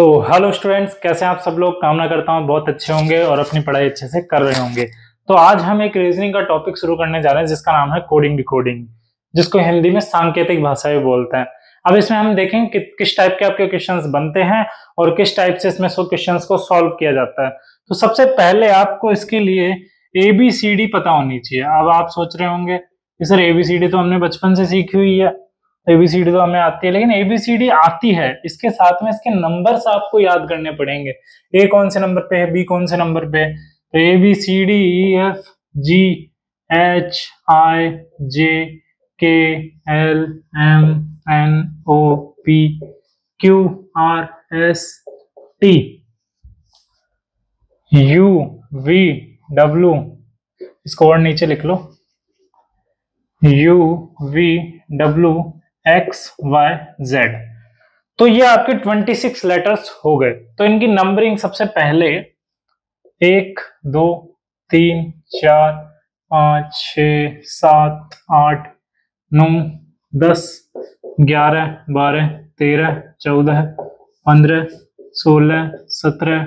तो hello students, कैसे हैं आप सब लोग। कामना करता हूं बहुत अच्छे होंगे और अपनी पढ़ाई अच्छे से कर रहे होंगे। तो आज हम एक रीजनिंग का टॉपिक शुरू करने जा रहे हैं जिसका नाम है कोडिंग डिकोडिंग, जिसको हिंदी में सांकेतिक भाषा भी बोलते हैं। अब इसमें हम देखेंगे कि किस टाइप के आपके क्वेश्चंस बनते हैं और किस टाइप से इसमें क्वेश्चंस को सॉल्व किया जाता है। तो सबसे पहले आपको इसके लिए ABCD पता होनी चाहिए। अब आप सोच रहे होंगे कि सर ABCD तो हमने बचपन से सीखी हुई है, ABCD तो हमें आती है, लेकिन ABCD आती है, इसके साथ में इसके नंबर्स आपको याद करने पड़ेंगे। A कौन से नंबर पे है, B कौन से नंबर पे है। तो ABCD EF G H I J K L M N O P Q R S T U V W, इसको और नीचे लिख लो, U V W X Y Z। तो ये आपके 26 लेटर्स हो गए। तो इनकी नंबरिंग सबसे पहले 1 2 3 4 5 6 7 8 9 10 11 12 13 14 15 16 17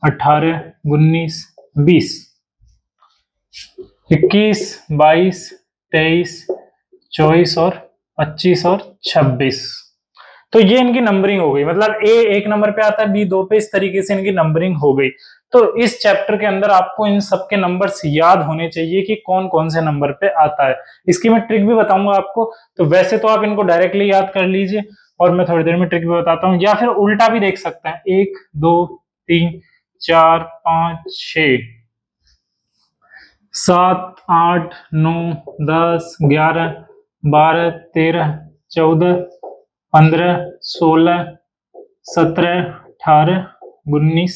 18 19 20 21 22 23 24 और 25 और 26। तो ये इनकी नंबरिंग हो गई। मतलब A एक नंबर पे आता है, B 2 पे, इस तरीके से इनकी नंबरिंग हो गई। तो इस चैप्टर के अंदर आपको इन सबके नंबर्स याद होने चाहिए कि कौन कौन से नंबर पे आता है। इसकी मैं ट्रिक भी बताऊंगा आपको। तो वैसे तो आप इनको डायरेक्टली याद कर लीजिए और मैं थोड़ी देर में ट्रिक भी बताता हूँ, या फिर उल्टा भी देख सकते हैं। 1 2 3 4 5 6 7 8 9 10 11 12 13 14 15 16 17 18 19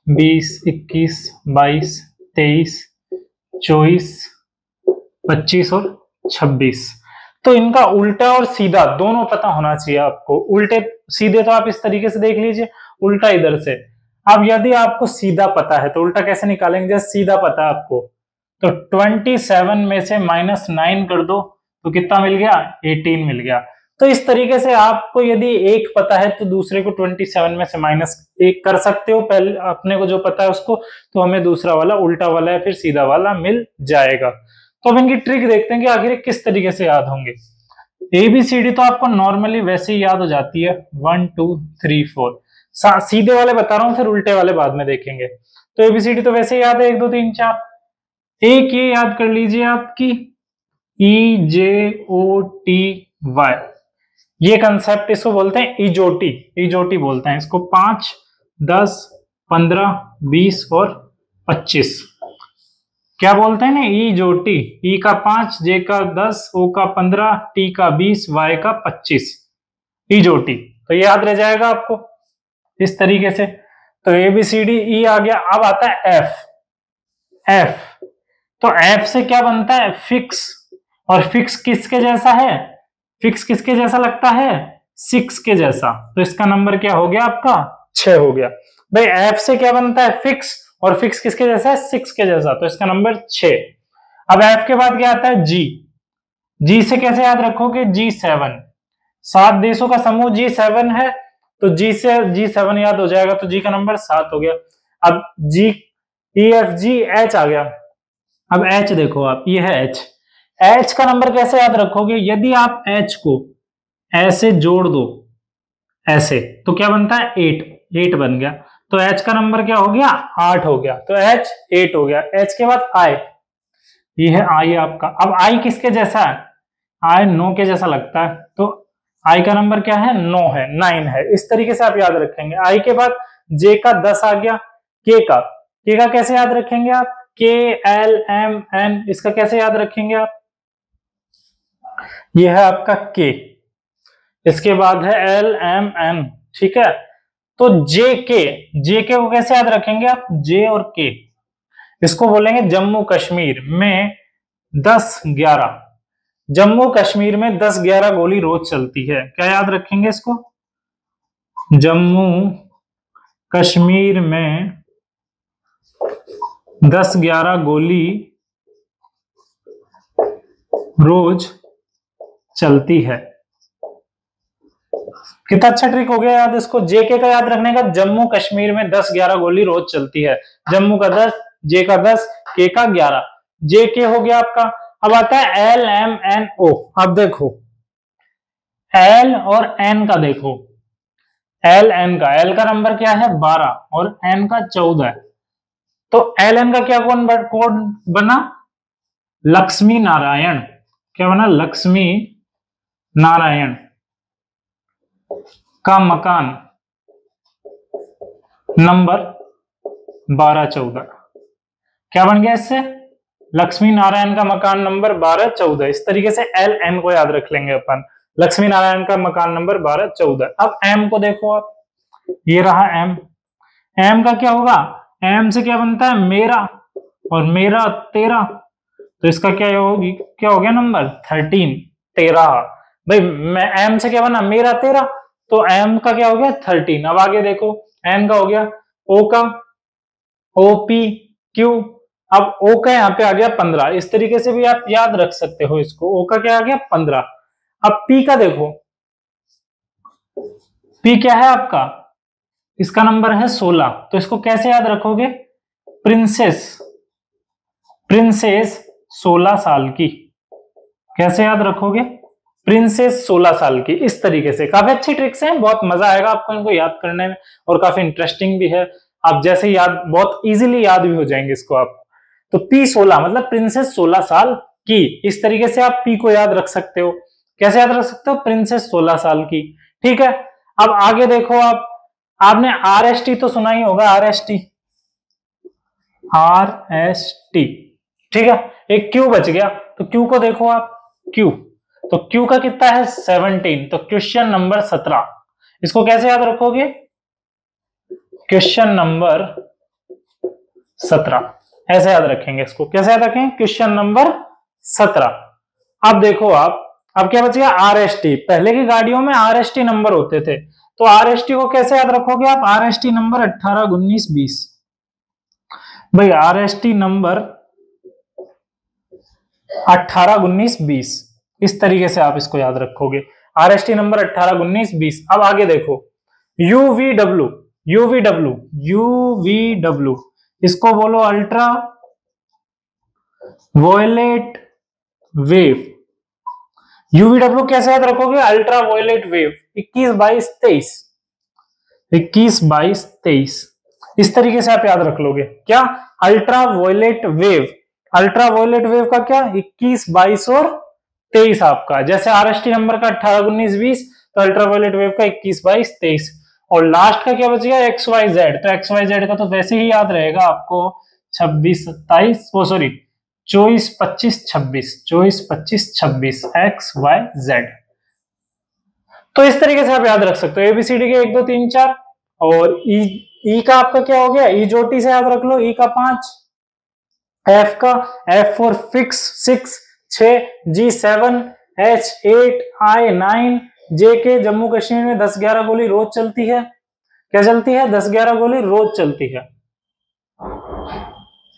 20 21 22 23 24 25 और 26। तो इनका उल्टा और सीधा दोनों पता होना चाहिए आपको। उल्टे सीधे तो आप इस तरीके से देख लीजिए, उल्टा इधर से। अब यदि आपको सीधा पता है तो उल्टा कैसे निकालेंगे। जैसे सीधा पता है आपको, तो 27 में से -9 कर दो तो कितना मिल गया, 18 मिल गया। तो इस तरीके से आपको यदि एक पता है तो दूसरे को 27 में से -1 कर सकते हो। पहले अपने को जो पता है उसको, तो हमें दूसरा वाला उल्टा वाला या फिर सीधा वाला मिल जाएगा। तो अब इनकी ट्रिक देखते हैं कि आखिर किस तरीके से याद होंगे। ABCD तो आपको नॉर्मली वैसे ही याद हो जाती है, 1 2 3 4। सीधे वाले बता रहा हूं, फिर उल्टे वाले बाद में देखेंगे। तो ABCD तो वैसे ही याद है, 1 2 3 4। एक ये याद कर लीजिए आपकी EJOTY, ये कंसेप्ट इसको बोलते हैं इजोटी, इजोटी बोलते हैं इसको। 5 10 15 20 और 25 क्या बोलते हैं ना, इजोटी। ई का 5, जे का 10, ओ का 15, टी का 20, वाई का 25, इजोटी। तो ये याद रह जाएगा आपको इस तरीके से। तो ABCD E आ गया। अब आता है F। तो F से क्या बनता है, फिक्स। और फिक्स किसके जैसा है, फिक्स किसके जैसा लगता है, 6 के जैसा। तो इसका नंबर क्या हो गया आपका, 6 हो गया। भाई F से क्या बनता है, फिक्स, और फिक्स किसके जैसा है, 6 के जैसा। तो इसका नंबर 6। अब F के बाद क्या आता है, G। G से कैसे याद रखोगे, G7। 7 देशों का समूह G7 है, तो G से G7 याद हो जाएगा। तो G का नंबर 7 हो गया। अब G E F G H आ गया। अब H देखो आप, ये है H। H का नंबर कैसे याद रखोगे, यदि आप H को ऐसे जोड़ दो ऐसे, तो क्या बनता है, 8 बन गया। तो H का नंबर क्या हो गया, 8 हो गया। तो H 8 हो गया। H के बाद I, ये है I आपका। अब I किसके जैसा है, I 9 के जैसा लगता है। तो I का नंबर क्या है, 9 है, 9 है। इस तरीके से आप याद रखेंगे। I के बाद J का 10 आ गया। K का कैसे याद रखेंगे आप, KLMN, इसका कैसे याद रखेंगे आप, ये है आपका K। इसके बाद है LMN, ठीक है। तो JK को कैसे याद रखेंगे आप, J और K, इसको बोलेंगे जम्मू कश्मीर में 10-11। जम्मू कश्मीर में 10-11 गोली रोज चलती है, क्या याद रखेंगे इसको, जम्मू कश्मीर में 10-11 गोली रोज चलती है। कितना अच्छा ट्रिक हो गया याद इसको। जेके का याद रखने का, जम्मू कश्मीर में 10-11 गोली रोज चलती है। जम्मू का 10, जे का 10, के का 11, जेके हो गया आपका। अब आता है एल एम एन ओ। अब देखो एल और एन का, देखो एल एन का, एल का नंबर क्या है 12 और एन का 14 है। तो एल एन का क्या कोड बना, लक्ष्मी नारायण। क्या बना, लक्ष्मी नारायण का मकान नंबर 12-14। क्या बन गया इससे, लक्ष्मी नारायण का मकान नंबर 12-14। इस तरीके से एल एन को याद रख लेंगे अपन, लक्ष्मी नारायण का मकान नंबर 12-14। अब एम को देखो आप, ये रहा एम। एम का क्या होगा, एम से क्या बनता है मेरा, और मेरा 13, तो इसका क्या होगी, क्या हो गया नंबर 13, 13। भाई मैं एम से क्या बना मेरा 13, तो एम का क्या हो गया 13। अब आगे देखो एन का हो गया, ओ का ओ पी क्यू। अब ओ का यहाँ पे आ गया 15। इस तरीके से भी आप याद रख सकते हो इसको, ओ का क्या आ गया 15। अब पी का देखो, पी क्या है आपका, इसका नंबर है 16, तो इसको कैसे याद रखोगे, प्रिंसेस, प्रिंसेस 16 साल की। कैसे याद रखोगे, प्रिंसेस 16 साल की। इस तरीके से काफी अच्छी ट्रिक्स हैं, बहुत मजा आएगा आपको इनको याद करने में, और काफी इंटरेस्टिंग भी है। आप जैसे याद, बहुत इजीली याद भी हो जाएंगे इसको आप। तो पी 16 मतलब प्रिंसेस 16 साल की। इस तरीके से आप पी को याद रख सकते हो। कैसे याद रख सकते हो, प्रिंसेस 16 साल की। ठीक है, अब आगे देखो आप, आपने आर एस टी तो सुना ही होगा, R S T, R S T. ठीक है, एक क्यू बच गया, तो क्यू को देखो आप, क्यू, तो क्यू का कितना है 17, तो क्वेश्चन नंबर 17। इसको कैसे याद रखोगे, क्वेश्चन नंबर 17, ऐसे याद रखेंगे इसको। कैसे याद रखेंगे, क्वेश्चन नंबर 17। अब देखो आप, अब क्या बच गया आर एस टी। पहले की गाड़ियों में आर एस टी नंबर होते थे, तो आर एस टी को कैसे याद रखोगे आप, आर एस टी नंबर 18, 19, 20। भाई आर एस टी नंबर 18, 19, 20, इस तरीके से आप इसको याद रखोगे, आर एस टी नंबर 18, 19, 20। अब आगे देखो यूवीडब्ल्यू, यूवीडब्ल्यू, यूवीडब्ल्यू, इसको बोलो अल्ट्रा वॉयलेट वेव। यूवीडब्ल्यू कैसे याद रखोगे, अल्ट्रा वॉयलेट वेव 21, 22, 23, 21, 22, 23। इस तरीके से आप याद रख लोगे। क्या, ultra violet wave, ultra violet wave का क्या 21, 22 और 23 आपका। जैसे आरएसटी नंबर का 18, 19, 20, तो अल्ट्रा वॉयलेट वेव का 21, 22, 23। और लास्ट का क्या बच गया एक्स वाई जेड, तो एक्स वाई जेड का तो वैसे ही याद रहेगा आपको 26, 27, वो सॉरी 24, 25, 26, 24, 25, 26 एक्स वाई जेड। तो इस तरीके से आप याद रख सकते हो एबीसीडी के 1, 2, 3, 4। और ई का आपका क्या हो गया, ई जोटी से याद रख लो, ई का 5, एफ का F for fix 6, 6, G 7, H 8, I 9, J K Jammu Kashmir में 10-11 गोली रोज चलती है। क्या चलती है, 10-11 गोली रोज चलती है।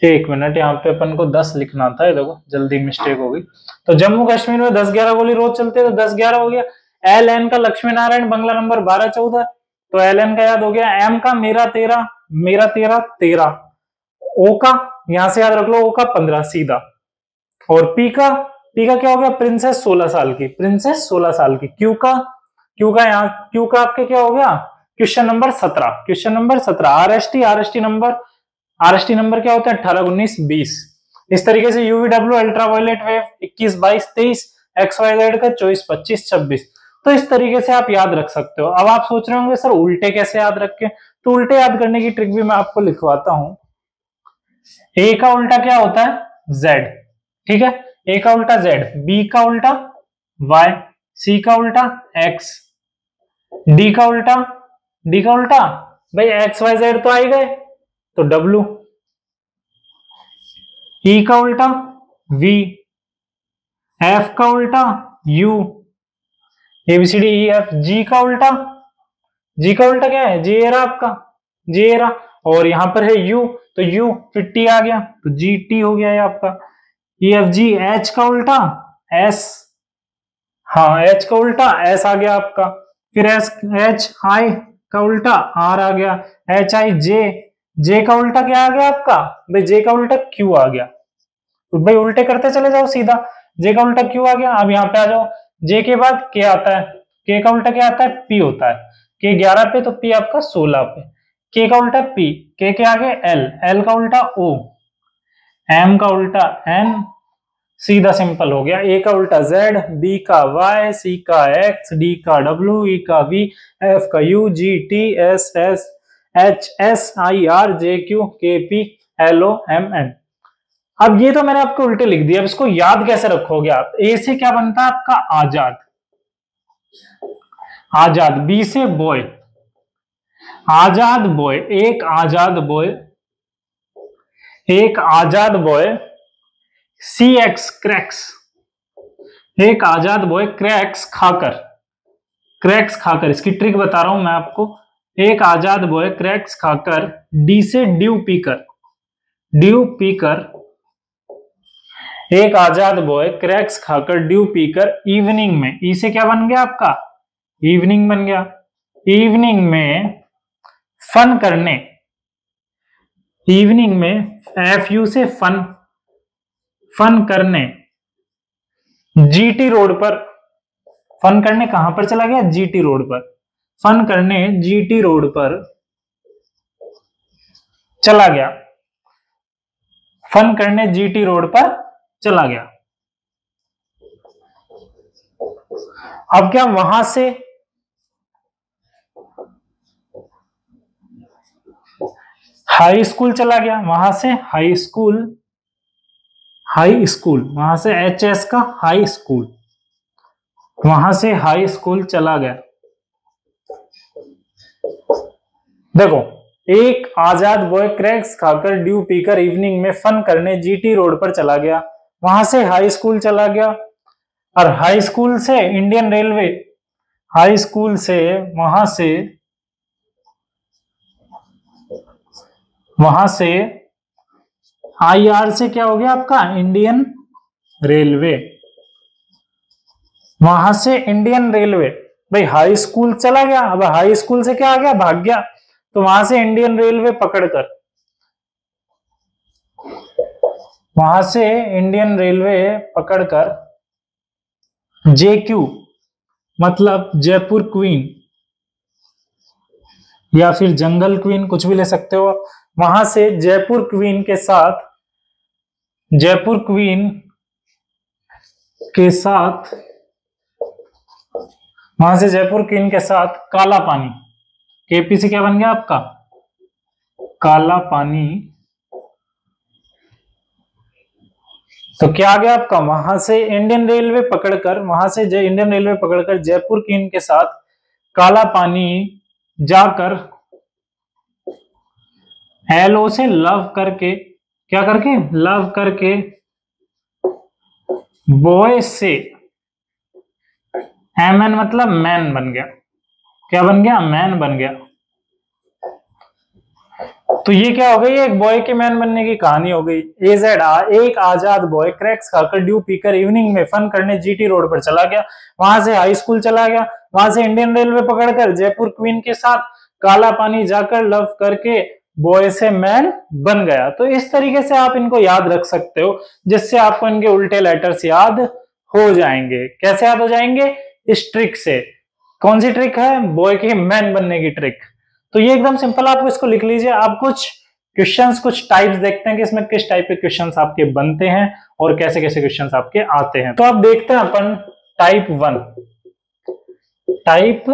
एक मिनट, यहाँ पे अपन को 10 लिखना था, देखो जल्दी मिस्टेक हो गई। तो जम्मू कश्मीर में 10-11 गोली रोज चलती है, तो 10-11 हो गया। एल एन का लक्ष्मी नारायण बंगला नंबर 12-14, तो एल एन का याद हो गया। एम का मेरा 13, मेरा 13, 13। ओ का यहां से याद रख लो, ओ का 15 सीधा। और पी का क्या हो गया, प्रिंसेस 16 साल की, प्रिंसेस 16 साल की। क्यू का यहाँ, क्यू का आपके क्या हो गया, question number 17, question number 17। R S T number क्या होता है 18, 19, 20। इस तरीके से U V W ultra violet wave 21, 22, 23, X Y Z का 24, 25, 26। तो इस तरीके से आप याद रख सकते हो। अब आप सोच रहे होंगे सर उल्टे कैसे याद रखें, तो उल्टे याद करने की ट्रिक भी मैं आपको लिखवाता हूं। ए का उल्टा क्या होता है जेड, ठीक है, ए का उल्टा जेड, बी का उल्टा वाई, सी का उल्टा एक्स, डी का उल्टा भाई एक्स वाई जेड तो आ ही गए, तो डब्ल्यू, ई का उल्टा वी, एफ का उल्टा यू, एबीसीडी ई एफ। जी का उल्टा क्या है, जी एरा आपका, जी एरा। और यहां पर है यू, तो यू फिर टी आ गया, तो जी टी हो गया ये आपका। ई एफ जी, एच का उल्टा एस, हाँ एच का उल्टा एस आ गया आपका। फिर एच आई का उल्टा आर आ गया, एच आई जे, जे का उल्टा क्या आ गया आपका भाई, जे का उल्टा क्यू आ गया। तो भाई उल्टे करते चले जाओ सीधा, जे का उल्टा क्यू आ गया। अब यहाँ पे आ जाओ, जे के बाद के आता है, के का उल्टा क्या आता है, पी होता है, के 11 पे तो पी आपका 16 पे, के का उल्टा पी, के आगे एल, एल का उल्टा ओ, एम का उल्टा एन, सीधा सिंपल हो गया। ए का उल्टा जेड, बी का वाई, सी का एक्स, डी का डब्ल्यू, ई का वी, एफ का U, G T, S S, H S, I R, J Q, K P, L O, M N. अब ये तो मैंने आपको उल्टे लिख दिया, अब इसको याद कैसे रखोगे आप। ए से क्या बनता है आपका आजाद, आजाद। बी से बॉय, आजाद बॉय, एक आजाद बॉय, एक आजाद बॉय। सी एक्स क्रैक्स, एक आजाद बॉय क्रैक्स खाकर, क्रैक्स खाकर, इसकी ट्रिक बता रहा हूं मैं आपको। एक आजाद बॉय क्रैक्स खाकर। डी से ड्यू पीकर, ड्यू पीकर, एक आजाद बॉय क्रैक्स खाकर ड्यू पीकर इवनिंग में। ई से क्या बन गया आपका, इवनिंग बन गया। इवनिंग में फन करने, इवनिंग में एफ यू से फन, फन करने। जीटी रोड पर, फन करने कहां पर चला गया, जीटी रोड पर, फन करने जीटी रोड पर चला गया, फन करने जीटी रोड पर चला गया। अब क्या वहां से हाई स्कूल चला गया, वहां से हाई स्कूल, हाई स्कूल, वहां से एच एस का हाई स्कूल, वहां से हाई स्कूल चला गया। देखो, एक आजाद बॉय क्रैक्स खाकर ड्यू पीकर इवनिंग में फन करने जीटी रोड पर चला गया, वहां से हाई स्कूल चला गया। और हाई स्कूल से इंडियन रेलवे, हाई स्कूल से वहां से आईआर से क्या हो गया आपका, इंडियन रेलवे, वहां से इंडियन रेलवे। भाई हाई स्कूल चला गया, अब हाई स्कूल से क्या आ गया, भाग गया, तो वहां से इंडियन रेलवे पकड़कर, वहां से इंडियन रेलवे पकड़कर जेक्यू मतलब जयपुर क्वीन या फिर जंगल क्वीन, कुछ भी ले सकते हो। वहां से जयपुर क्वीन के साथ, जयपुर क्वीन के साथ, वहां से जयपुर क्वीन के साथ काला पानी, केपी से क्या बन गया आपका, काला पानी। तो क्या आ गया आपका, वहां से इंडियन रेलवे पकड़कर, वहां से इंडियन रेलवे पकड़कर जयपुर क्वीन के साथ काला पानी जाकर एलओ से लव करके, क्या करके, लव करके बॉय से, एमएन मतलब मैन बन गया, क्या बन गया, मैन बन गया। तो ये क्या हो गई, एक बॉय के मैन बनने की कहानी हो गई। एजेड एक आजाद बॉय क्रैक्स खाकर ड्यू पीकर इवनिंग में फन करने जीटी रोड पर चला गया, वहां से हाई स्कूल चला गया, वहां से इंडियन रेलवे पकड़कर जयपुर क्वीन के साथ काला पानी जाकर लव करके बॉय से मैन बन गया। तो इस तरीके से आप इनको याद रख सकते हो, जिससे आपको इनके उल्टे लेटर्स याद हो जाएंगे। कैसे याद हो जाएंगे, इस ट्रिक से। कौन सी ट्रिक है, बॉय के मैन बनने की ट्रिक। तो ये एकदम सिंपल, आप इसको लिख लीजिए। आप कुछ क्वेश्चंस, कुछ टाइप्स देखते हैं कि इसमें किस टाइप के क्वेश्चंस आपके बनते हैं और कैसे कैसे क्वेश्चंस आपके आते हैं। तो आप देखते हैं अपन टाइप 1, टाइप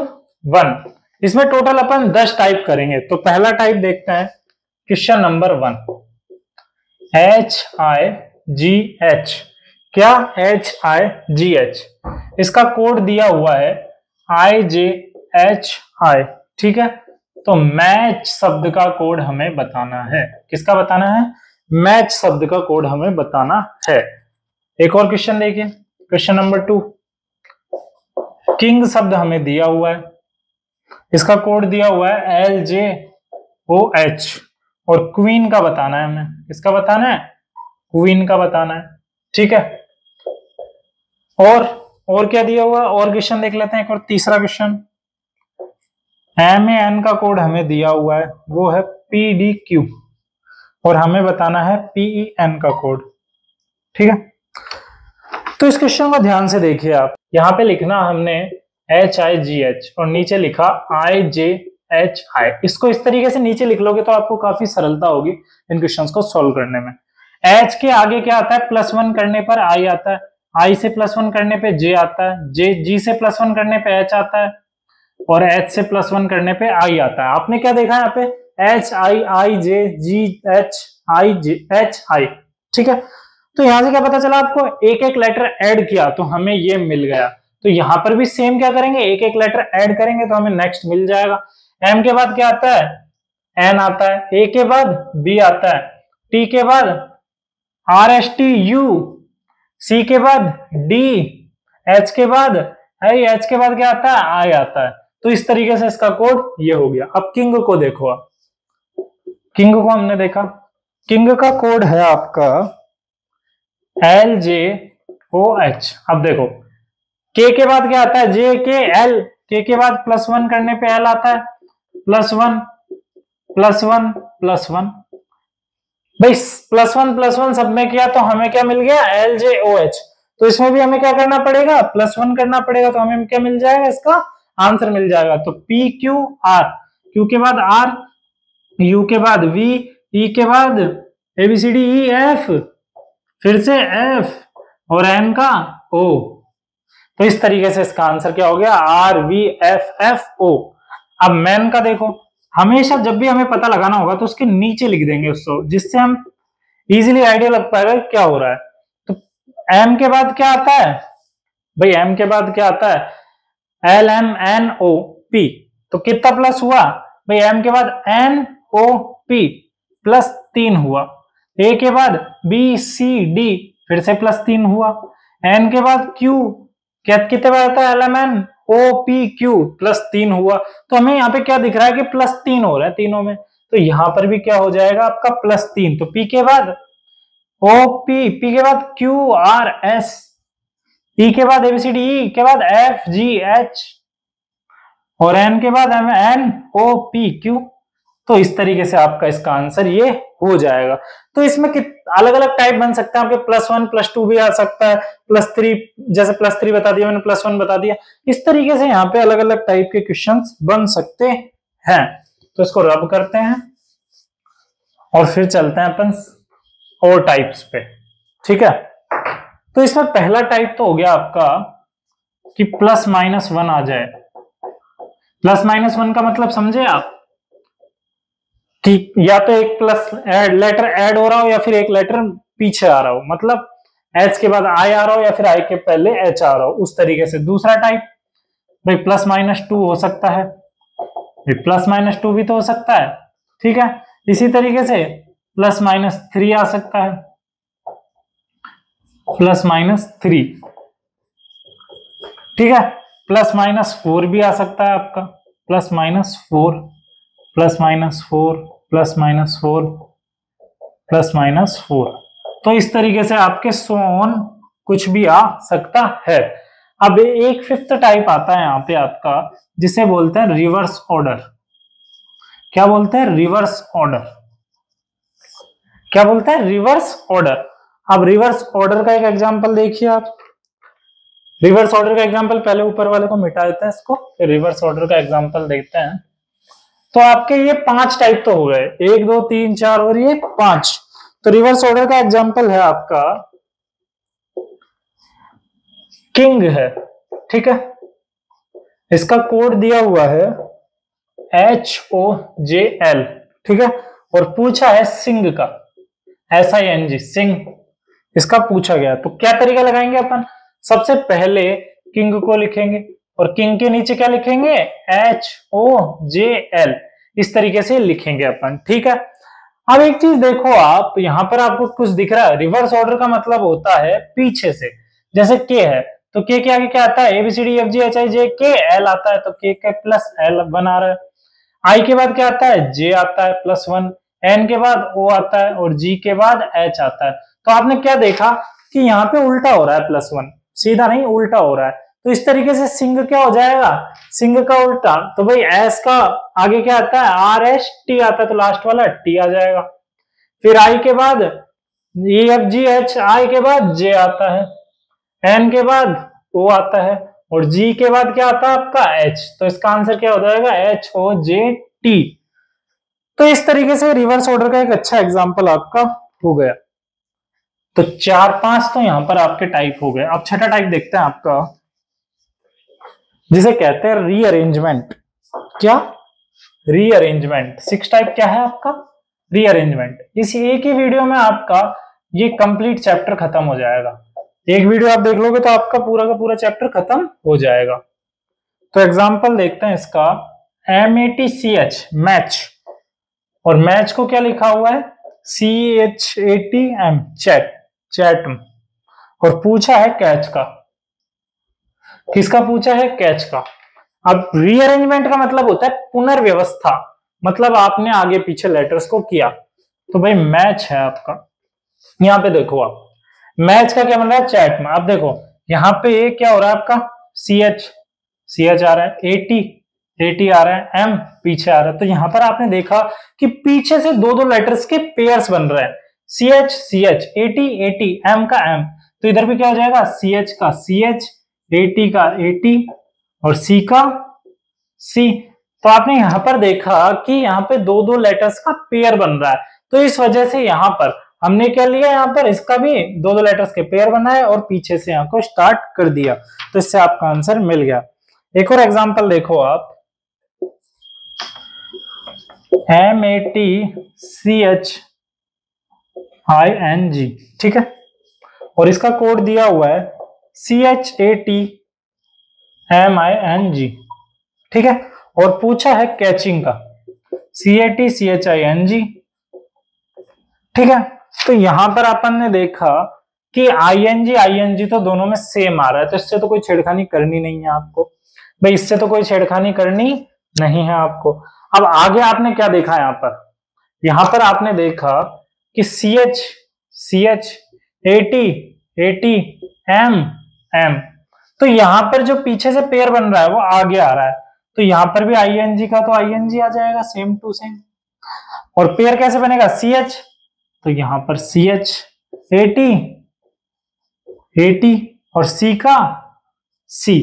1, इसमें टोटल अपन 10 टाइप करेंगे। तो पहला टाइप देखते हैं, क्वेश्चन नंबर 1, HIGH। क्या, HIGH, इसका कोड दिया हुआ है IJHI, ठीक है। तो मैच शब्द का कोड हमें बताना है, किसका बताना है, मैच शब्द का कोड हमें बताना है। एक और क्वेश्चन देखिए, क्वेश्चन नंबर 2, किंग शब्द हमें दिया हुआ है, इसका कोड दिया हुआ है LJOH, और क्वीन का बताना है हमें, किसका बताना है, क्वीन का बताना है, ठीक है। और क्या दिया हुआ, और क्वेश्चन देख लेते हैं, एक और तीसरा क्वेश्चन, MAN का कोड हमें दिया हुआ है, वो है PDQ, और हमें बताना है PEN का कोड। ठीक है, तो इस क्वेश्चन को ध्यान से देखिए आप। यहाँ पे लिखना हमने HIGH और नीचे लिखा IJHI। इसको इस तरीके से नीचे लिख लोगे तो आपको काफी सरलता होगी इन क्वेश्चंस को सॉल्व करने में। H के आगे क्या आता है, +1 करने पर I आता है, I से +1 करने पे J आता है, G से +1 करने पे H आता है, और H से +1 करने पे I आता है। आपने क्या देखा यहाँ पे, HIIJGHIJHI। ठीक है, तो यहां से क्या पता चला आपको, एक एक लेटर ऐड किया तो हमें ये मिल गया। तो यहां पर भी सेम क्या करेंगे, एक एक लेटर ऐड करेंगे तो हमें नेक्स्ट मिल जाएगा। M के बाद क्या आता है, N आता है, A के बाद B आता है, T के बाद RSTU, C के बाद D, H के बाद H के बाद क्या आता है, I आता है। तो इस तरीके से इसका कोड ये हो गया। अब किंग को देखो आप, किंग को हमने देखा, किंग का कोड है आपका LJOH। अब देखो K के बाद क्या आता है, JKL, K के बाद +1 करने पे L आता है, +1 +1 +1। भाई +1 सब में किया तो हमें क्या मिल गया, LJOH। तो इसमें भी हमें क्या करना पड़ेगा, +1 करना पड़ेगा, तो हमें क्या मिल जाएगा, इसका आंसर मिल जाएगा। तो PQR, Q के बाद R, U के बाद V, E के बाद ABCDEF, फिर से F, और N का O। तो इस तरीके से इसका आंसर क्या हो गया, RVFFO। अब मैन का देखो, हमेशा जब भी हमें पता लगाना होगा तो उसके नीचे लिख देंगे उसको, जिससे हम इजीली आइडिया लग पाएगा क्या हो रहा है। तो M के बाद क्या आता है भाई, M के बाद क्या आता है, LMNOP। तो कितना प्लस हुआ भाई, M के बाद NOP +3 हुआ, A के बाद BCD फिर से +3 हुआ, N के बाद Q कितने बार आता है, LMNOPQ +3 हुआ। तो हमें यहाँ पे क्या दिख रहा है कि +3 हो रहा है तीनों में, तो यहां पर भी क्या हो जाएगा आपका +3। तो P के बाद OP, P के बाद QRS, E के बाद ABCD, E के बाद FGH, और N के बाद NOPQ। तो इस तरीके से आपका इसका आंसर ये हो जाएगा। तो इसमें अलग अलग टाइप बन सकते हैं आपके, +1 +2 भी आ सकता है, +3, जैसे +3 बता दिया मैंने, +1 बता दिया। इस तरीके से यहाँ पे अलग अलग टाइप के क्वेश्चंस बन सकते हैं। तो इसको रब करते हैं और फिर चलते हैं अपन और टाइप्स पे। ठीक है, तो इसमें पहला टाइप तो हो गया आपका कि +-1 आ जाए। +-1 का मतलब समझे आप, कि या तो एक लेटर ऐड हो रहा हो या फिर एक लेटर पीछे आ रहा हो, मतलब H के बाद I आ रहा हो या फिर I के पहले H आ रहा हो, उस तरीके से। दूसरा टाइप भाई +-2 हो सकता है, +-2 भी तो हो सकता है। ठीक है, इसी तरीके से +-3 आ सकता है, +-3। ठीक है, +-4 भी आ सकता है आपका, +-4 +-4 +-4 +-4। तो इस तरीके से आपके सो ऑन कुछ भी आ सकता है। अब एक 5th टाइप आता है यहाँ पे आपका, जिसे बोलते हैं रिवर्स ऑर्डर। क्या बोलते हैं, रिवर्स ऑर्डर। क्या बोलते हैं, रिवर्स ऑर्डर। अब रिवर्स ऑर्डर का एक एग्जांपल देखिए आप। रिवर्स ऑर्डर का एग्जांपल, पहले ऊपर वाले को मिटा देते हैं इसको, फिर रिवर्स ऑर्डर का एग्जांपल देखते हैं। तो आपके ये 5 टाइप तो हो गए, 1 2 3 4 और ये 5। तो रिवर्स ऑर्डर का एग्जांपल है आपका किंग है। ठीक है, इसका कोड दिया हुआ है HOJL। ठीक है, और पूछा है सिंग का, SING, सिंग इसका पूछा गया। तो क्या तरीका लगाएंगे अपन, सबसे पहले किंग को लिखेंगे और किंग के नीचे क्या लिखेंगे, HOJL, इस तरीके से लिखेंगे अपन। ठीक है, अब एक चीज देखो आप, यहां पर आपको कुछ दिख रहा है, रिवर्स ऑर्डर का मतलब होता है पीछे से। जैसे K है तो K के आगे क्या आता है, ABCDEFGHIJK, L आता है तो K के +L बना रहा है। I के बाद क्या आता है, J आता है +1, N के बाद O आता है और G के बाद H आता है। तो आपने क्या देखा कि यहाँ पे उल्टा हो रहा है, +1 सीधा नहीं उल्टा हो रहा है। तो इस तरीके से सिंह क्या हो जाएगा, सिंह का उल्टा। तो भाई एस का आगे क्या आता है, आर एस टी आता है, तो लास्ट वाला टी आ जाएगा। फिर आई के बाद ई एफ जी एच, आई के बाद जे आता है, एन के बाद ओ आता है, और जी के बाद क्या आता है आपका एच। तो इसका आंसर क्या हो जाएगा, एच ओ जे टी। तो इस तरीके से रिवर्स ऑर्डर का एक अच्छा एग्जांपल आपका हो गया। तो 4-5 तो यहां पर आपके टाइप हो गए। अब छठा टाइप देखते हैं आपका, जिसे कहते हैं रीअरेंजमेंट। क्या, रीअरेंजमेंट। 6 टाइप क्या है आपका, रीअरेंजमेंट। इस एक ही वीडियो में आपका ये कंप्लीट चैप्टर खत्म हो जाएगा। एक वीडियो आप देख लोगे तो आपका पूरा का पूरा चैप्टर खत्म हो जाएगा। तो एग्जांपल देखते हैं इसका, MATCH मैच, और मैच को क्या लिखा हुआ है, CHATM चैट, चैट। और पूछा है कैच का, किसका पूछा है, कैच का। अब रीअरेंजमेंट का मतलब होता है पुनर्व्यवस्था, मतलब आपने आगे पीछे लेटर्स को किया। तो भाई मैच है आपका, यहां पे देखो आप, मैच का क्या बन रहा है, चैट में। आप देखो यहाँ पे ए क्या हो रहा है आपका, CH आ रहा है, AT आ रहा है, M पीछे आ रहा है। तो यहां पर आपने देखा कि पीछे से दो दो लेटर्स के पेयर्स बन रहे हैं, CH AT M का M। तो इधर भी क्या हो जाएगा, CH का CH, AT का AT और C का C। तो आपने यहां पर देखा कि यहाँ पे दो दो लेटर्स का पेयर बन रहा है। तो इस वजह से यहां पर हमने क्या लिया, यहाँ पर इसका भी दो दो लेटर्स के पेयर बनाए और पीछे से यहाँ को स्टार्ट कर दिया। तो इससे आपका आंसर मिल गया। एक और एग्जांपल देखो आप, MATCHING, ठीक है, और इसका कोड दिया हुआ है CHATMING, ठीक है, और पूछा है कैचिंग का CATCHING, ठीक है। तो यहां पर अपन ने देखा कि ING तो दोनों में सेम आ रहा है, तो इससे तो कोई छेड़खानी करनी नहीं है आपको भाई, इससे तो कोई छेड़खानी करनी नहीं है आपको। अब आगे आपने क्या देखा, यहां पर आपने देखा कि CH AT M। तो यहां पर जो पीछे से पेयर बन रहा है वो आगे आ रहा है, तो यहां पर भी ING का तो ING आ जाएगा, सेम टू सेम। और पेयर कैसे बनेगा, CH, तो यहां पर CH AT और C का C।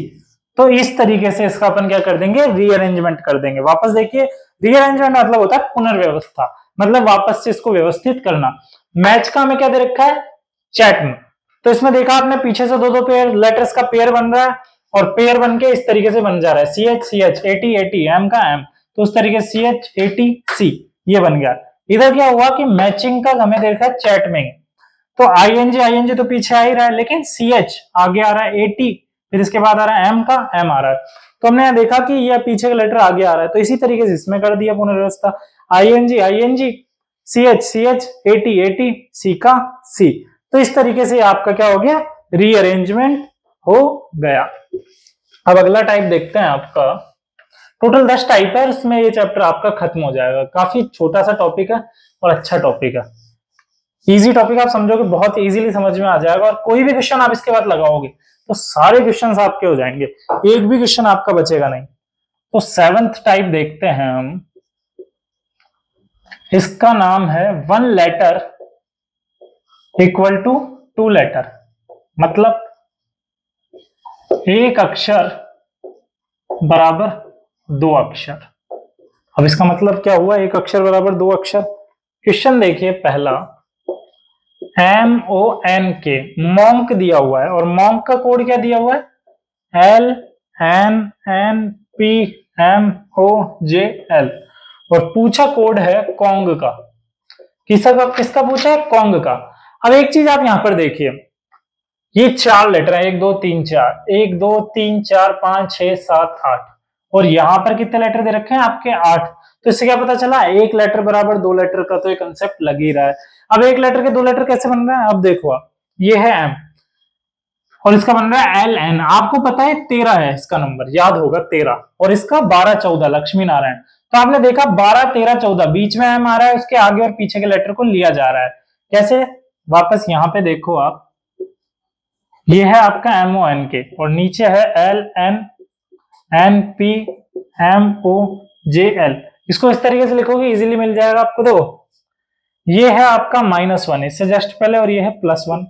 तो इस तरीके से इसका अपन क्या कर देंगे, रीअरेंजमेंट कर देंगे। वापस देखिए, रीअरेंजमेंट मतलब होता है पुनर्व्यवस्था, मतलब वापस से इसको व्यवस्थित करना। मैच का हमें क्या दे रखा है, चैट में। तो इसमें देखा आपने पीछे से दो दो पेयर लेटर्स का पेयर बन रहा है, और पेयर बन के इस तरीके से बन जा रहा है, CH AT M का M। तो उस तरीके से CH AT C ये बन गया। इधर क्या हुआ कि मैचिंग का हमें देखा है चैट में, तो ING तो पीछे आ ही रहा है, लेकिन CH आगे आ रहा है, AT फिर इसके बाद आ रहा है M का M आ रहा है। तो हमने यहाँ देखा कि यह पीछे का लेटर आगे आ रहा है, तो इसी तरीके से इसमें कर दिया पुनर्व्यवस्था, ING CH AT C का C। तो इस तरीके से आपका क्या हो गया, रीअरेंजमेंट हो गया। अब अगला टाइप देखते हैं आपका, टोटल 10 टाइप है, इसमें ये चैप्टर आपका खत्म हो जाएगा। काफी छोटा सा टॉपिक है और अच्छा टॉपिक है, इजी टॉपिक, आप समझोगे बहुत इजीली समझ में आ जाएगा। और कोई भी क्वेश्चन आप इसके बाद लगाओगे तो सारे क्वेश्चंस आपके हो जाएंगे, एक भी क्वेश्चन आपका बचेगा नहीं। तो 7th टाइप देखते हैं हम, इसका नाम है 1 लेटर इक्वल टू 2 लेटर, मतलब एक अक्षर बराबर 2 अक्षर। अब इसका मतलब क्या हुआ, एक अक्षर बराबर 2 अक्षर। क्वेश्चन देखिए पहला, MONK, मॉन्क दिया हुआ है, और मॉन्क का कोड क्या दिया हुआ है, LNNPMOJL, और पूछा कोड है कॉन्ग का। किसका पूछा है, कॉन्ग का। अब एक चीज आप यहां पर देखिए, ये 4 लेटर है, 1 2 3 4, 1 2 3 4 5 6 7 8, और यहां पर कितने लेटर दे रखे हैं आपके 8। तो इससे क्या पता चला, एक लेटर बराबर 2 लेटर का तो ये कंसेप्ट लग ही रहा है। अब एक लेटर के 2 लेटर कैसे बन रहे हैं, अब देखो आप, ये है M और इसका बन रहा है LN। आपको पता है 13 है इसका नंबर, याद होगा 13, और इसका 12 14 लक्ष्मी नारायण। तो आपने देखा 12 13 14, बीच में M आ रहा है, उसके आगे और पीछे के लेटर को लिया जा रहा है। कैसे, वापस यहां पे देखो आप, ये है आपका MONK और नीचे है LNNPMOJL। इसको इस तरीके से लिखोगे इजीली मिल जाएगा आपको। देखो ये है आपका -1 इससे जस्ट पहले और ये है +1।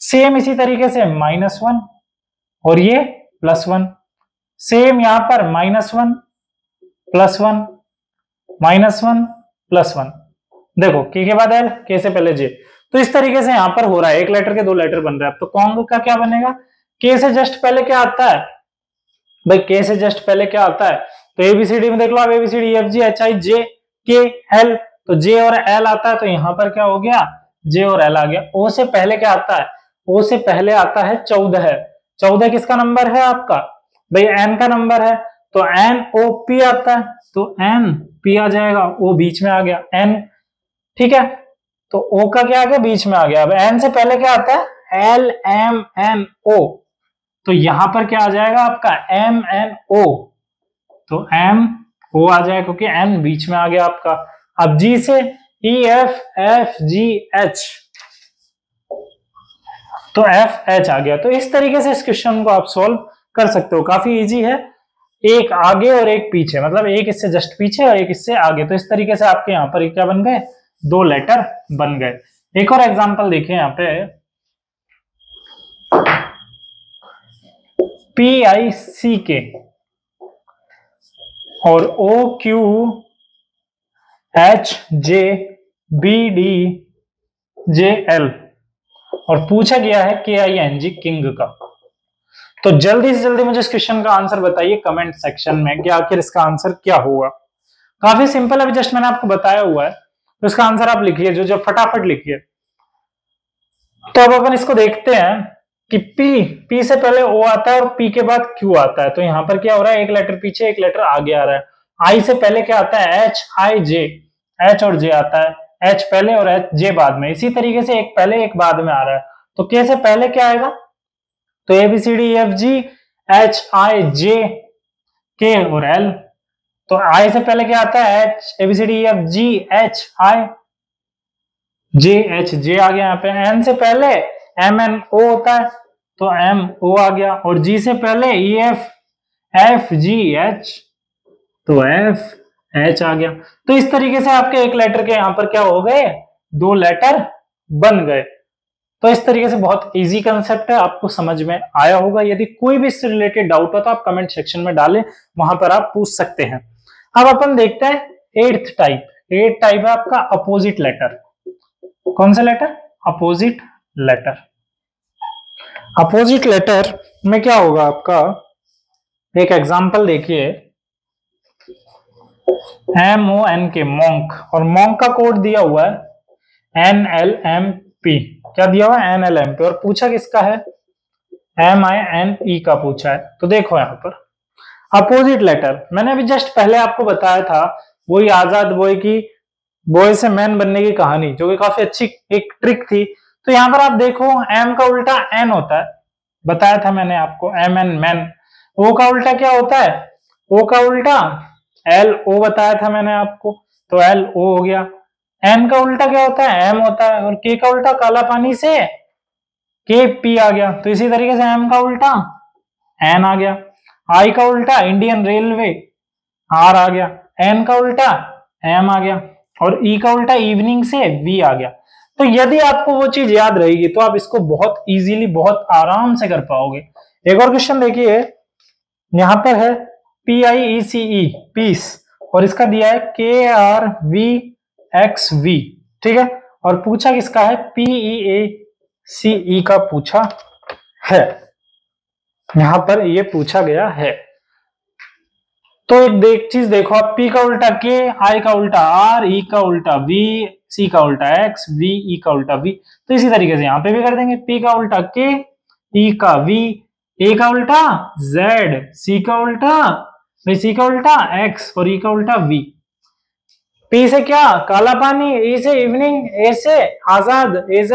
सेम इसी तरीके से -1 और ये +1। सेम यहां पर -1 +1 -1 +1। देखो के बाद L, के से पहले J। तो इस तरीके से यहां पर हो रहा है, एक लेटर के 2 लेटर बन रहे हैं। तो कॉन्ग का क्या बनेगा? के से जस्ट पहले क्या आता है भाई? के से जस्ट पहले क्या आता है? तो ABCD में देख लो आप, ABCD EFG HI J K L। तो J और L आता है, तो यहां पर क्या हो गया? J और L आ गया। O से पहले क्या आता है? O से पहले आता है 14। 14 किसका नंबर है आपका? भाई N का नंबर है, तो NOP आता है, तो NP आ जाएगा। O बीच में आ गया, N, ठीक है। तो O का क्या आ गया? बीच में आ गया। अब N से पहले क्या आता है? LMNO। तो यहां पर क्या आ जाएगा आपका? MNO। तो MO आ जाएगा क्योंकि N बीच में आ गया आपका। अब G से EFFGH, तो FH आ गया। तो इस तरीके से इस क्वेश्चन को आप सॉल्व कर सकते हो, काफी इजी है। एक आगे और एक पीछे, मतलब एक इससे जस्ट पीछे और एक इससे आगे। तो इस तरीके से आपके यहाँ पर क्या बन गए? 2 लेटर बन गए। एक और एग्जांपल देखिए यहाँ पे, PICK और OQHJBDJL और पूछा गया है KING किंग का। तो जल्दी से जल्दी मुझे इस क्वेश्चन का आंसर बताइए कमेंट सेक्शन में कि आखिर इसका आंसर क्या होगा। काफी सिंपल है, अभी जस्ट मैंने आपको बताया हुआ है। तो इसका आंसर आप लिखिए, जो फटाफट लिखिए। तो अब अपन इसको देखते हैं कि P से पहले O आता है और P के बाद Q आता है। तो यहां पर क्या हो रहा है? एक लेटर पीछे एक लेटर आगे आ रहा है। I से पहले क्या आता है? HIJ, H और J आता है। H पहले और J बाद में। इसी तरीके से एक पहले एक बाद में आ रहा है। तो K से पहले क्या आएगा? तो ABCD EFG HIJ K और L। तो I से पहले क्या आता है? ABCD EFG HIJ आ गया यहाँ पे। N से पहले MNO होता है, तो MO आ गया। और G से पहले EFFGH, तो FH आ गया। तो इस तरीके से आपके एक लेटर के यहाँ पर क्या हो गए? 2 लेटर बन गए। तो इस तरीके से बहुत इजी कंसेप्ट है, आपको समझ में आया होगा। यदि कोई भी इससे रिलेटेड डाउट हो तो आप कमेंट सेक्शन में डालें, वहां पर आप पूछ सकते हैं। अब अपन देखते हैं 8th टाइप। 8th टाइप है आपका अपोजिट लेटर। कौन सा letter? Opposite letter. Opposite letter में क्या होगा आपका? एक एग्जांपल देखिए, MONK मॉन्क, और मॉन्क का कोड दिया हुआ है NLMP। क्या दिया हुआ है? NLMP। और पूछा किसका है? MINE का पूछा है। तो देखो यहां पर अपोजिट लेटर, मैंने अभी जस्ट पहले आपको बताया था, वही आजाद बॉय की बॉय से मैन बनने की कहानी, जो कि काफी अच्छी एक ट्रिक थी। तो यहां पर आप देखो, M का उल्टा N होता है, बताया था मैंने आपको, MN मैन। O का उल्टा क्या होता है? O का उल्टा LO बताया था मैंने आपको, तो LO हो गया। N का उल्टा क्या होता है? M होता है। और K का उल्टा काला पानी से KP आ गया। तो इसी तरीके से M का उल्टा N आ गया। I का उल्टा इंडियन रेलवे, R आ गया। N का उल्टा M आ गया। और E का उल्टा इवनिंग से V आ गया। तो यदि आपको वो चीज याद रहेगी तो आप इसको बहुत इजीली, बहुत आराम से कर पाओगे। एक और क्वेश्चन देखिए, यहां पर है PIECE पीस, और इसका दिया है KRVXV, ठीक है। और पूछा किसका है? PEACE का पूछा है, यहां पर ये पूछा गया है। तो एक चीज देखो आप, P का उल्टा K, I का उल्टा R, E का उल्टा V, C का उल्टा X, V, E का उल्टा V। तो इसी तरीके से यहां पे भी कर देंगे, P का उल्टा K, E का V, A का उल्टा Z, C का उल्टा C का उल्टा X और E का उल्टा V। P से क्या? काला पानी, E से इवनिंग, A से आजाद AZ,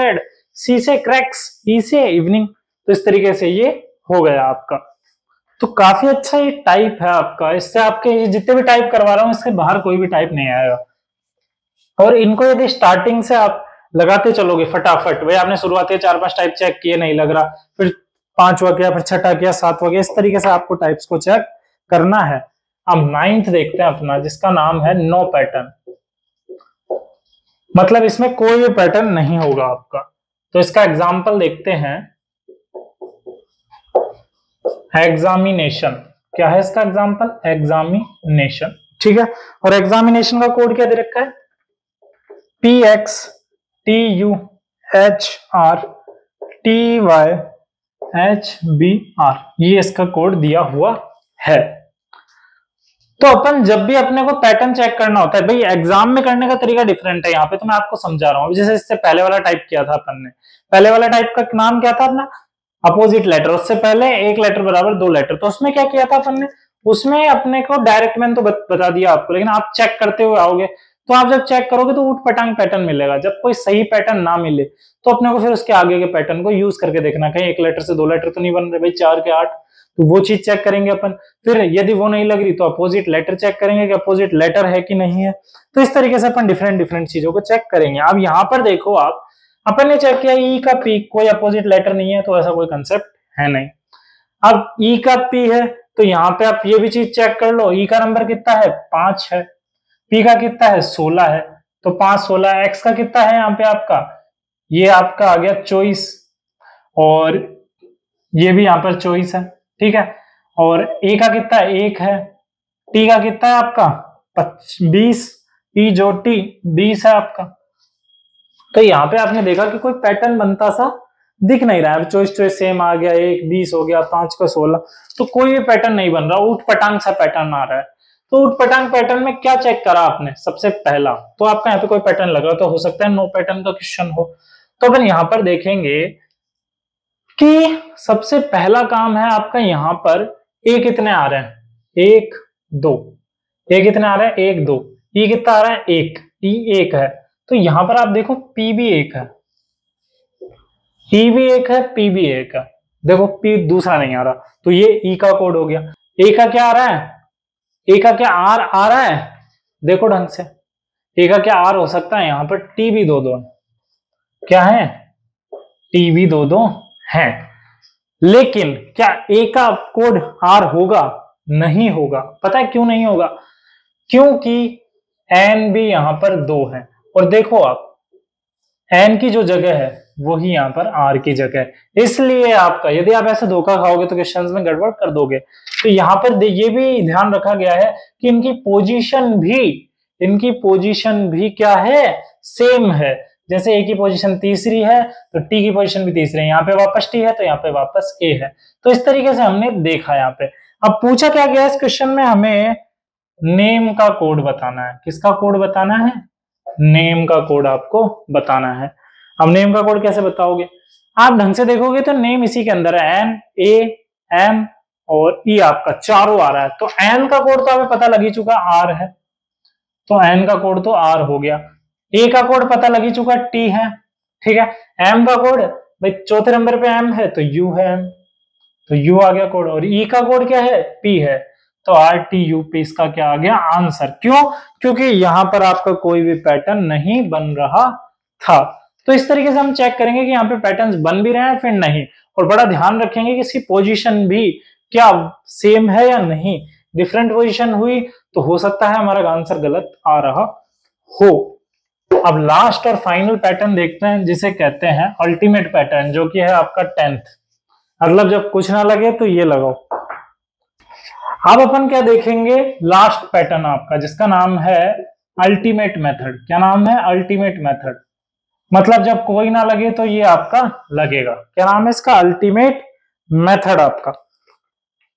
C से क्रैक्स, E से इवनिंग। तो इस तरीके से ये हो गया आपका। तो काफी अच्छा ये टाइप है आपका, इससे आपके जितने भी टाइप करवा रहा हूं इसके बाहर कोई भी टाइप नहीं आएगा। और इनको यदि स्टार्टिंग से आप लगाते चलोगे फटाफट, भाई आपने शुरुआत के 4-5 टाइप चेक किए, नहीं लग रहा, फिर पांचवा किया, फिर छठा किया, सातवां किया, इस तरीके से आपको टाइप्स को चेक करना है। अब 9th देखते हैं अपना, जिसका नाम है नो पैटर्न, मतलब इसमें कोई भी पैटर्न नहीं होगा आपका। तो इसका एग्जाम्पल देखते हैं, एग्जामिनेशन। क्या है इसका एग्जाम्पल? एग्जामिनेशन, ठीक है। और एग्जामिनेशन का कोड क्या दे रखा है? PXTUHRTYHBR, ये इसका कोड दिया हुआ है। तो अपन जब भी अपने को पैटर्न चेक करना होता है, भाई एग्जाम में करने का तरीका डिफरेंट है, यहाँ पे तो मैं आपको समझा रहा हूँ। जैसे इससे पहले वाला टाइप किया था अपन ने, पहले वाला टाइप का नाम क्या था अपना? Opposite letter. उससे पहले एक लेटर बराबर दो लेटर। तो उसमें क्या किया था अपन ने? उसमें अपने को डायरेक्ट मैंने तो बता दिया आपको, लेकिन आप चेक करते हुए आओगे तो आप जब चेक करोगे तो ऊट पटांग पैटर्न मिलेगा। जब कोई सही पैटर्न ना मिले तो अपने को फिर उसके आगे के पैटर्न को यूज करके देखना, कहीं एक लेटर से दो लेटर तो नहीं बन रहे भाई, 4 के 8, तो वो चीज चेक करेंगे अपन। फिर यदि वो नहीं लग रही तो अपोजिट लेटर चेक करेंगे कि अपोजिट लेटर है कि नहीं है। तो इस तरीके से अपन डिफरेंट डिफरेंट चीजों को चेक करेंगे। अब यहाँ पर देखो आप, अपन ने चेक किया ई का पी कोई अपोजिट लेटर नहीं है, तो ऐसा कोई कंसेप्ट है नहीं। अब ई का पी है तो यहाँ पे आप ये भी चीज चेक कर लो, ई का नंबर कितना है? 5 है, पी का कितना है? 16 है। तो 5 16, एक्स का कितना है यहाँ पे आपका? ये आपका आ गया 24, और ये भी यहाँ पर 24 है, ठीक है। और ए का कितना है? 1 है। टी का कितना है आपका? 20, ई जो टी 20 है आपका। तो यहाँ पे आपने देखा कि कोई पैटर्न बनता सा दिख नहीं रहा है। 24 सेम आ गया, 1 20 हो गया, 5 का 16, तो कोई भी पैटर्न नहीं बन रहा, ऊट पटांग सा पैटर्न आ रहा है। तो ऊट पटांग पैटर्न में क्या चेक करा आपने? सबसे पहला तो आपका यहाँ पे कोई पैटर्न लगा, तो हो सकता है नो पैटर्न का क्वेश्चन हो। तो अपन यहाँ पर देखेंगे कि सबसे पहला काम है आपका, यहाँ पर ए कितने आ रहे हैं? 1 2। ए कितने आ रहे हैं? 1 2। ई कितना आ रहा है? 1। ई 1 है। तो यहां पर आप देखो पी भी 1 है, ई भी 1 है, पी भी 1 है। देखो पी दूसरा नहीं आ रहा, तो ये ई का कोड हो गया। ए का क्या आ रहा है? ए का क्या आर आ रहा है? देखो ढंग से, ए का क्या आर हो सकता है? यहाँ पर टी भी 2 2 क्या है? टी भी 2 2 है। लेकिन क्या ए का कोड आर होगा? नहीं होगा। पता है क्यों नहीं होगा? क्योंकि एन भी यहां पर 2 है, और देखो आप एन की जो जगह है वही यहां पर आर की जगह है। इसलिए आपका, यदि आप ऐसे धोखा खाओगे तो क्वेश्चंस में गड़बड़ कर दोगे। तो यहां पर ये भी ध्यान रखा गया है कि इनकी पोजीशन भी क्या है? सेम है। जैसे ए की पोजीशन तीसरी है तो टी की पोजीशन भी तीसरी है, यहाँ पे वापस टी है तो यहाँ पे वापस ए है। तो इस तरीके से हमने देखा यहाँ पे। अब पूछा क्या गया इस क्वेश्चन में? हमें नेम का कोड बताना है। किसका कोड बताना है? नेम का कोड आपको बताना है। अब नेम का कोड कैसे बताओगे? आप ढंग से देखोगे तो नेम इसी के अंदर है, एन ए एम और ई आपका चारों आ रहा है। तो एन का कोड तो हमें पता लग ही चुका, आर है, तो एन का कोड तो आर हो गया। ए का कोड पता लग ही चुका, टी है, ठीक है। एम का कोड भाई चौथे नंबर पे एम है तो यू है, एम तो यू आ गया कोड। और ई का कोड क्या है? पी है, तो आर टी यू पी इसका क्या आ गया? आंसर। क्यों? क्योंकि यहां पर आपका कोई भी पैटर्न नहीं बन रहा था। तो इस तरीके से हम चेक करेंगे कि यहाँ पे पैटर्न्स बन भी रहे हैं फिर नहीं, और बड़ा ध्यान रखेंगे कि इसकी पोजीशन भी क्या सेम है या नहीं। डिफरेंट पोजीशन हुई तो हो सकता है हमारा आंसर गलत आ रहा हो। अब लास्ट और फाइनल पैटर्न देखते हैं, जिसे कहते हैं अल्टीमेट पैटर्न, जो कि है आपका 10th। मतलब जब कुछ ना लगे तो ये लगाओ। अब अपन क्या देखेंगे? लास्ट पैटर्न आपका, जिसका नाम है अल्टीमेट मेथड। क्या नाम है? Ultimate method. मतलब जब कोई ना लगे तो ये आपका लगेगा। क्या नाम है इसका? अल्टीमेट मेथड आपका।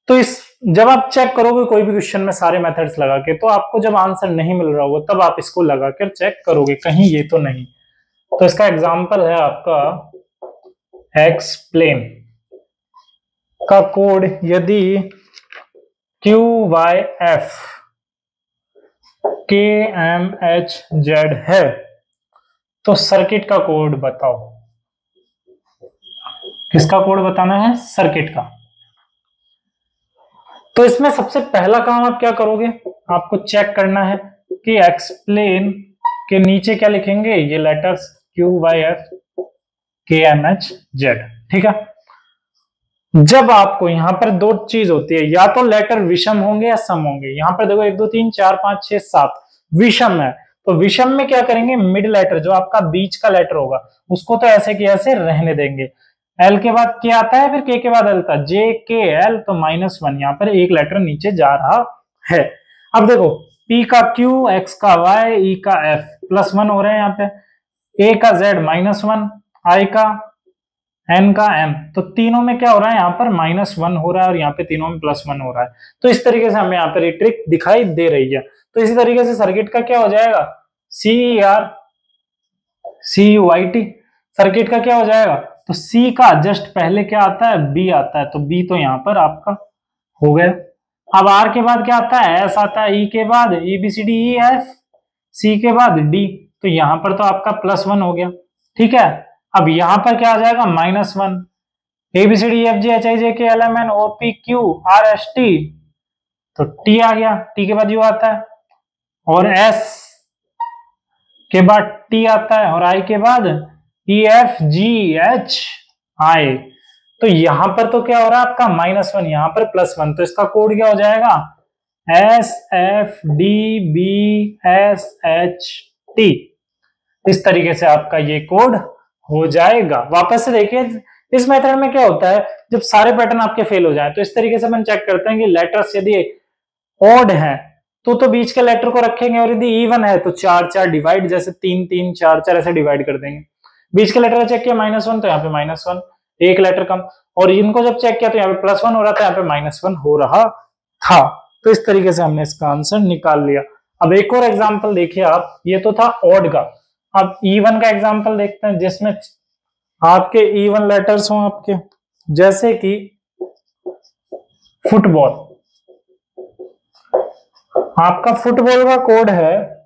तो इस जब आप चेक करोगे कोई भी क्वेश्चन में सारे मेथड्स लगा के, तो आपको जब आंसर नहीं मिल रहा होगा तब आप इसको लगाकर चेक करोगे कहीं ये तो नहीं। तो इसका एग्जांपल है आपका एक्सप्लेन का कोड। यदि QYF KMHZ है तो सर्किट का कोड बताओ। किसका कोड बताना है? सर्किट का। तो इसमें सबसे पहला काम आप क्या करोगे? आपको चेक करना है कि एक्सप्लेन के नीचे क्या लिखेंगे? ये लेटर्स QYF KMHZ, ठीक है। जब आपको यहाँ पर दो चीज होती है, या तो लेटर विषम होंगे या सम होंगे। यहाँ पर देखो 1 2 3 4 5 6 7 विषम है, तो विषम में क्या करेंगे, मिड लेटर जो आपका बीच का लेटर होगा उसको तो ऐसे के ऐसे रहने देंगे। एल के बाद क्या आता है, फिर के बाद एल था, जे के एल, तो -1 यहाँ पर एक लेटर नीचे जा रहा है। अब देखो पी का क्यू, एक्स का वाई, ई का एफ +1 हो रहे हैं यहाँ पे, ए का जेड -1, आई का एन का एम, तो तीनों में क्या हो रहा है, यहाँ पर -1 हो रहा है और यहाँ पे तीनों में +1 हो रहा है। तो इस तरीके से हमें यहाँ पर ये ट्रिक दिखाई दे रही है। तो इसी तरीके से सर्किट का क्या हो जाएगा, CER सर्किट का क्या हो जाएगा, तो C का जस्ट पहले क्या आता है, B आता है, तो B तो यहाँ पर आपका हो गया। अब R के बाद क्या आता है, S आता है, E के बाद EBCDEF, C के बाद D, तो यहाँ पर तो आपका +1 हो गया। ठीक है, अब यहाँ पर क्या आ जाएगा, -1, ABCDEFGHIJKLMNOPQRST, तो T आ गया, T के बाद U आता है, और S के बाद T आता है, और I के बाद EFGHI, तो यहां पर तो क्या हो रहा है आपका -1, यहां पर +1, तो इसका कोड क्या हो जाएगा, SFDBSHT। इस तरीके से आपका ये कोड हो जाएगा। वापस से देखिए, इस मेथड में क्या होता है, जब सारे पैटर्न आपके फेल हो जाए तो इस तरीके से अपन चेक करते हैं कि लेटर्स यदि ऑड है तो बीच के लेटर को रखेंगे, और यदि इवन है तो 4 4 डिवाइड, जैसे 3 3 4 4 ऐसे डिवाइड कर देंगे। बीच के लेटर चेक किया -1, तो यहाँ पे -1, एक लेटर कम, और इनको जब चेक किया तो यहाँ पे +1 हो रहा था, यहाँ पे -1 हो रहा था। तो इस तरीके से हमने इसका आंसर निकाल लिया। अब एक और एग्जाम्पल देखिए आप, ये तो था ऑड का, अब इवन का एग्जाम्पल देखते हैं, जिसमें आपके इवन लेटर्स हों आपके, जैसे कि फुटबॉल। आपका फुटबॉल का कोड है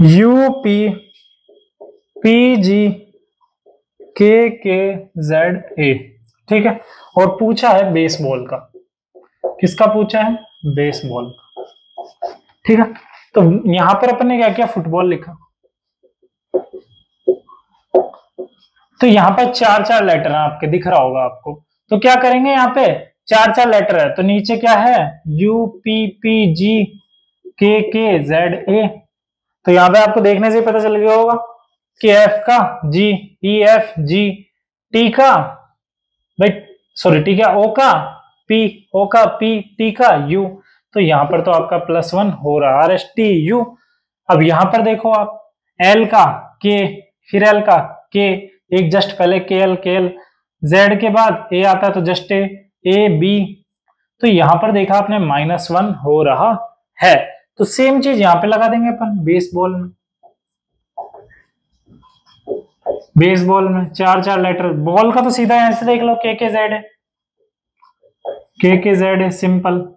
UPPGKKZA, ठीक है, और पूछा है बेसबॉल का। किसका पूछा है, बेसबॉल, ठीक है। तो यहां पर अपन ने क्या किया, फुटबॉल लिखा, तो यहाँ पर 4 4 लेटर है आपके, दिख रहा होगा आपको। तो क्या करेंगे, यहाँ पे 4 4 लेटर है, तो नीचे क्या है, UPPGKKZA, तो यहाँ पे आपको देखने से पता चल गया होगा कि F का G, EFG, T का भाई सॉरी T का O का P, O का P, T का U, तो यहाँ पर तो आपका +1 हो रहा है, RSTU। अब यहाँ पर देखो आप, L का K, फिर L का K, एक जस्ट पहले KL, Z के बाद A आता है तो जस्ट AB, तो यहां पर देखा आपने -1 हो रहा है। तो सेम चीज यहां पे लगा देंगे अपन बेसबॉल में। बेसबॉल में 4 4 लेटर, बॉल का तो सीधा यहां से देख लो KKZ है, KKZ है, सिंपल।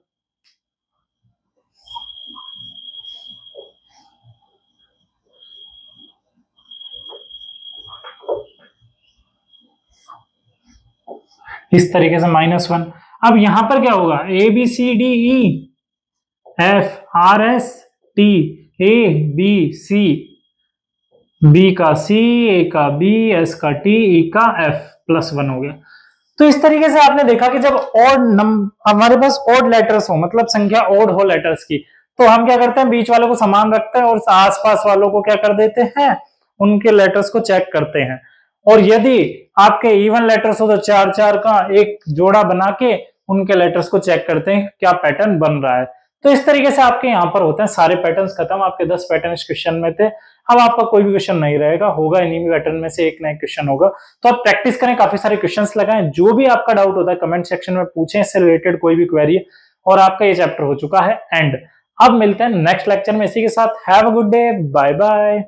इस तरीके से -1। अब यहां पर क्या होगा, ABCDEFRST B का C, A का B, S का T, E का F, +1 हो गया। तो इस तरीके से आपने देखा कि जब ऑड हमारे पास ऑड लेटर्स हो, मतलब संख्या ऑड हो लेटर्स की, तो हम क्या करते हैं, बीच वालों को समान रखते हैं और आसपास वालों को क्या कर देते हैं, उनके लेटर्स को चेक करते हैं। और यदि आपके इवन लेटर्स हो तो 4 4 का एक जोड़ा बना के उनके लेटर्स को चेक करते हैं क्या पैटर्न बन रहा है। तो इस तरीके से आपके यहाँ पर होते हैं सारे पैटर्न्स खत्म। आपके 10 पैटर्न इस क्वेश्चन में थे। अब आपका कोई भी क्वेश्चन नहीं रहेगा, होगा इन्हीं पैटर्न में से एक नया क्वेश्चन होगा। तो आप प्रैक्टिस करें, काफी सारे क्वेश्चंस लगाएं। जो भी आपका डाउट होता है कमेंट सेक्शन में पूछें, इससे रिलेटेड कोई भी क्वेरी। और आपका ये चैप्टर हो चुका है एंड। अब मिलते हैं नेक्स्ट लेक्चर में इसी के साथ। Have a good day, bye bye.